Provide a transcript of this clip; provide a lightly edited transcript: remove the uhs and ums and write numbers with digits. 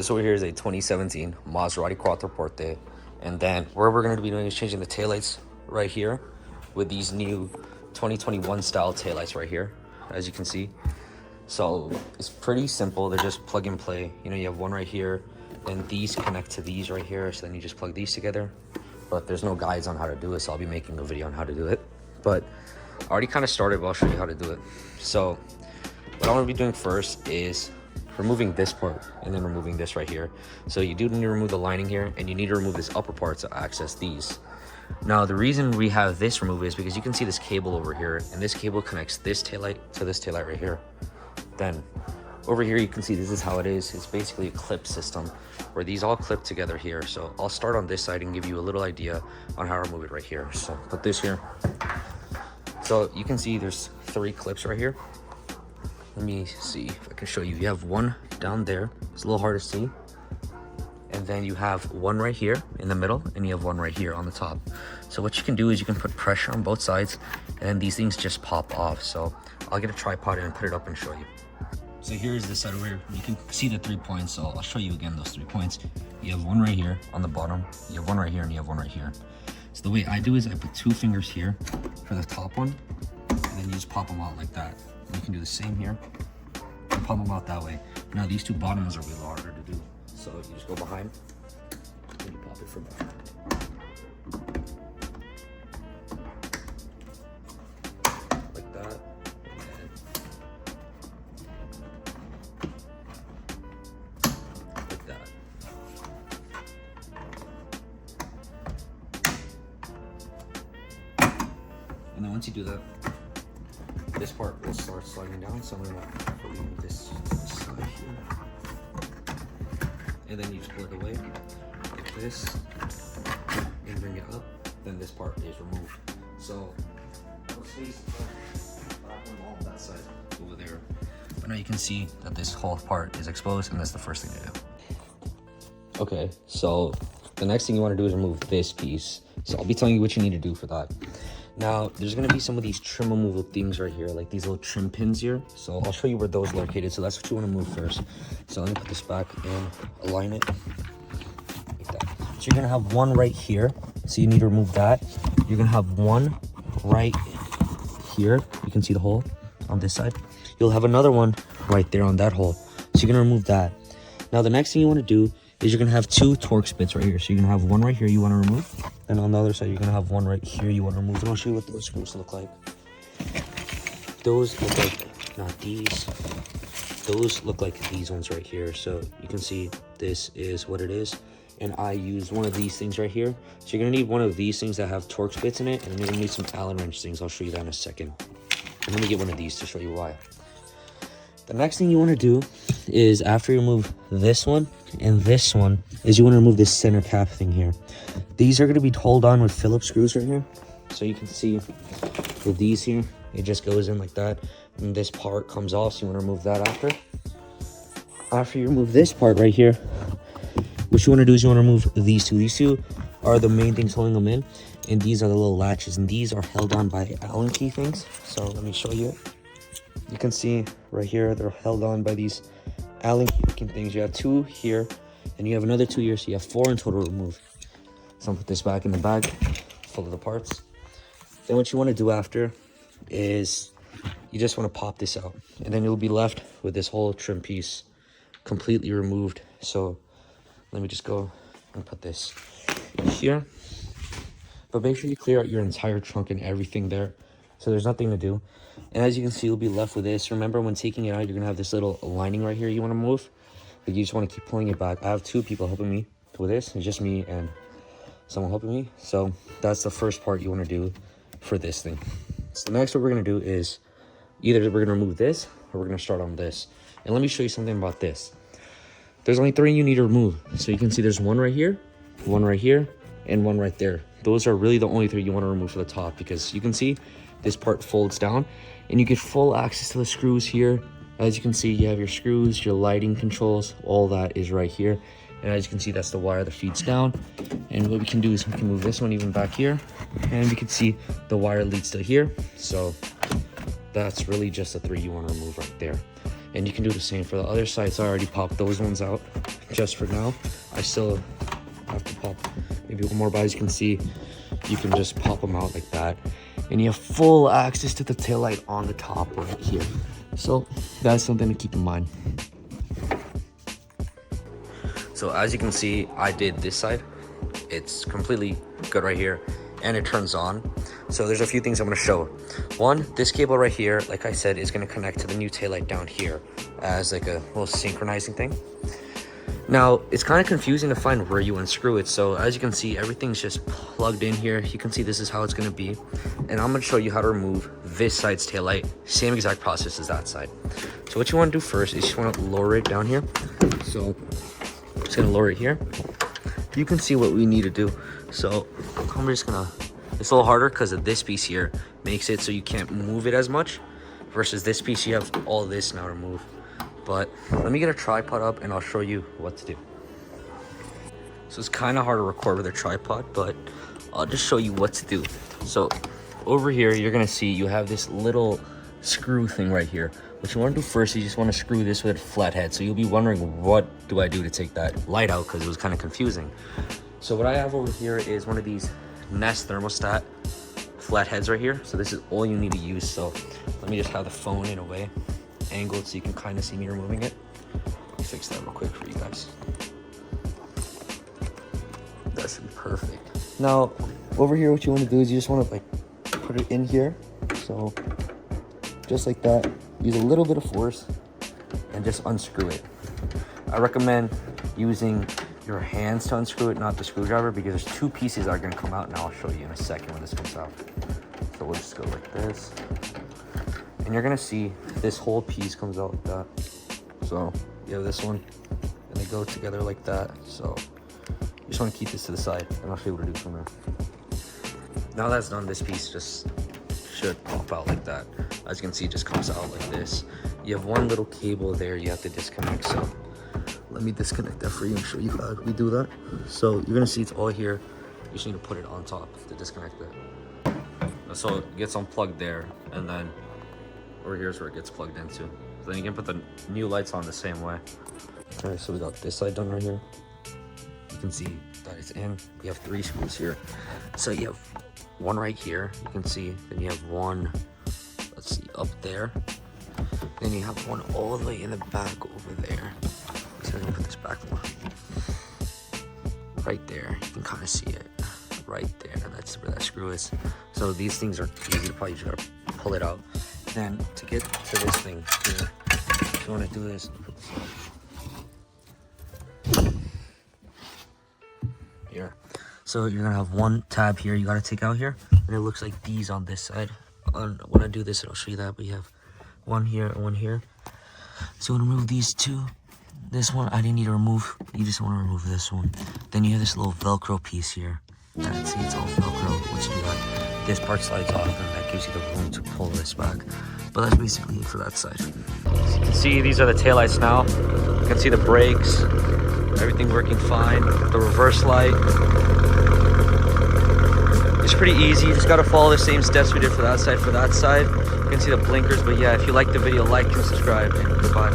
This over here is a 2017 Maserati Quattroporte. And then what we're going to be doing is changing the taillights right here with these new 2021 style taillights right here, as you can see. So it's pretty simple. They're just plug and play. You know, you have one right here, and these connect to these right here. So then you just plug these together. But there's no guides on how to do it, so I'll be making a video on how to do it. But I already kind of started, but I'll show you how to do it. So what I'm going to be doing first is removing this part and then removing this right here. So you do need to remove the lining here, and you need to remove this upper part to access these. Now the reason we have this removed is because you can see this cable over here, and this cable connects this taillight to this taillight right here. Then over here you can see this is how it is. It's basically a clip system where these all clip together here. So I'll start on this side and give you a little idea on how to remove it right here. So put this here. So you can see there's 3 clips right here. Let me see if I can show you. You have one down there. It's a little hard to see. And then you have one right here in the middle, and you have one right here on the top. So what you can do is you can put pressure on both sides, and these things just pop off. So I'll get a tripod and put it up and show you. So here's this side over here. You can see the 3 points, so I'll show you again those 3 points. You have one right here on the bottom, you have one right here, and you have one right here. So the way I do is I put 2 fingers here for the top one, and then you just pop them out like that. And you can do the same here and pop them out that way. Now these 2 bottom ones are really harder to do. So you just go behind and you pop it from behind. Like that. Like that. And then once you do that, this part will start sliding down. So I'm gonna remove this side here. And then you just pull it away like this and bring it up. Then this part is removed. So no space on that side over there. But now you can see that this whole part is exposed, and that's the first thing to do. Okay, so the next thing you want to do is remove this piece. So I'll be telling you what you need to do for that. Now, there's going to be some of these trim removal things right here, like these little trim pins here. So I'll show you where those are located. So that's what you want to move first. So let me put this back and align it like that. So you're going to have one right here. So you need to remove that. You're going to have one right here. You can see the hole on this side. You'll have another one right there on that hole. So you're going to remove that. Now, the next thing you want to do is you're going to have 2 Torx bits right here. So you're going to have one right here you want to remove. And on the other side, you're going to have one right here you want to remove. And I'll show you what those screws look like. Those look like, not these. Those look like these ones right here. So you can see this is what it is. And I use one of these things right here. So you're going to need one of these things that have Torx bits in it. And you're going to need some Allen wrench things. I'll show you that in a second. And let me get one of these to show you why. The next thing you want to do is after you remove this one and this one is you want to remove this center cap thing here. These are going to be held on with Phillips screws right here. So you can see with these here, it just goes in like that. And this part comes off, so you want to remove that after. After you remove this part right here, what you want to do is you want to remove these 2. These 2 are the main things holding them in. And these are the little latches. And these are held on by Allen key things. So let me show you. You can see right here, they're held on by these Allen key things. You have 2 here, and you have another 2 here, so you have 4 in total removed. So I'll put this back in the bag, full of the parts. Then what you want to do after is you just want to pop this out, and then you'll be left with this whole trim piece completely removed. So let me just go and put this here. But make sure you clear out your entire trunk and everything there. So there's nothing to do. And as you can see, you'll be left with this. Remember, when taking it out, you're going to have this little lining right here you want to move. But you just want to keep pulling it back. I have 2 people helping me with this. It's just me and someone helping me. So that's the first part you want to do for this thing. So the next what we're going to do is either we're going to remove this or we're going to start on this. And let me show you something about this. There's only 3 you need to remove. So you can see there's one right here, and one right there. Those are really the only 3 you want to remove for the top, because you can see this part folds down and you get full access to the screws here. As you can see, you have your screws, your lighting controls, all that is right here. And as you can see, that's the wire that feeds down. And what we can do is we can move this one even back here, and we can see the wire leads to here. So that's really just the 3 you want to remove right there. And you can do the same for the other side. So I already popped those ones out. just for now. I still have to pop maybe one more, but as you can see, you can just pop them out like that. And you have full access to the taillight on the top right here. So that's something to keep in mind. So as you can see, I did this side. It's completely good right here, and it turns on. So there's a few things I'm gonna show. One, this cable right here, like I said, is gonna connect to the new taillight down here as like a little synchronizing thing. Now, it's kind of confusing to find where you unscrew it. So as you can see, everything's just plugged in here. You can see this is how it's gonna be. And I'm gonna show you how to remove this side's taillight. Same exact process as that side. So what you wanna do first is you wanna lower it down here. So I'm just gonna lower it here. You can see what we need to do. So I'm just gonna, it's a little harder because of this piece here makes it so you can't move it as much, versus this piece, you have all this now to move. But let me get a tripod up and I'll show you what to do. So it's kind of hard to record with a tripod, but I'll just show you what to do. So over here, you're gonna see you have this little screw thing right here. What you want to do first, you just want to screw this with a flat head. So you'll be wondering, what do I do to take that light out? Because it was kind of confusing. So what I have over here is one of these Nest thermostat flat heads right here. So this is all you need to use. So let me just have the phone in a way angled so you can kind of see me removing it. Let me fix that real quick for you guys. That should be perfect. Now over here, what you want to do is you just want to like put it in here. So just like that. Use a little bit of force and just unscrew it. I recommend using your hands to unscrew it, not the screwdriver, because there's two pieces that are gonna come out, and I'll show you in a second when this comes out. So we'll just go like this. And you're gonna see this whole piece comes out like that. So you have this one, and they go together like that. So you just wanna keep this to the side, and I'll show you what to do from there. Now that's done, this piece just should pop out like that. As you can see, it just comes out like this. You have one little cable there you have to disconnect. So let me disconnect that for you and show you how we do that. So you're gonna see it's all here. You just need to put it on top to disconnect it. So it gets unplugged there, and then over here's where it gets plugged into. So then you can put the new lights on the same way. All right, so we got this side done right here. You can see that it's in. You have 3 screws here. So you have one right here, you can see. Then you have one, let's see, up there. Then you have one all the way in the back over there. So I'm gonna put this back more. Right there, you can kind of see it. Right there, that's where that screw is. So these things are easy to probably just gotta pull it out. Then to get to this thing here, if you wanna do this, here. So you're gonna have one tab here you gotta take out here, and it looks like these on this side. When I do this, I'll show you that, but you have one here and one here. So you wanna remove these two. This one I didn't need to remove. You just wanna remove this one. Then you have this little Velcro piece here. And see, it's all Velcro. Once you do that, this part slides off, and that gives you the room to pull this back. But that's basically it for that side. As you can see, these are the taillights now. You can see the brakes, everything working fine. The reverse light. It's pretty easy. You just gotta follow the same steps we did for that side. You can see the blinkers. But yeah, if you like the video, like and subscribe, and goodbye.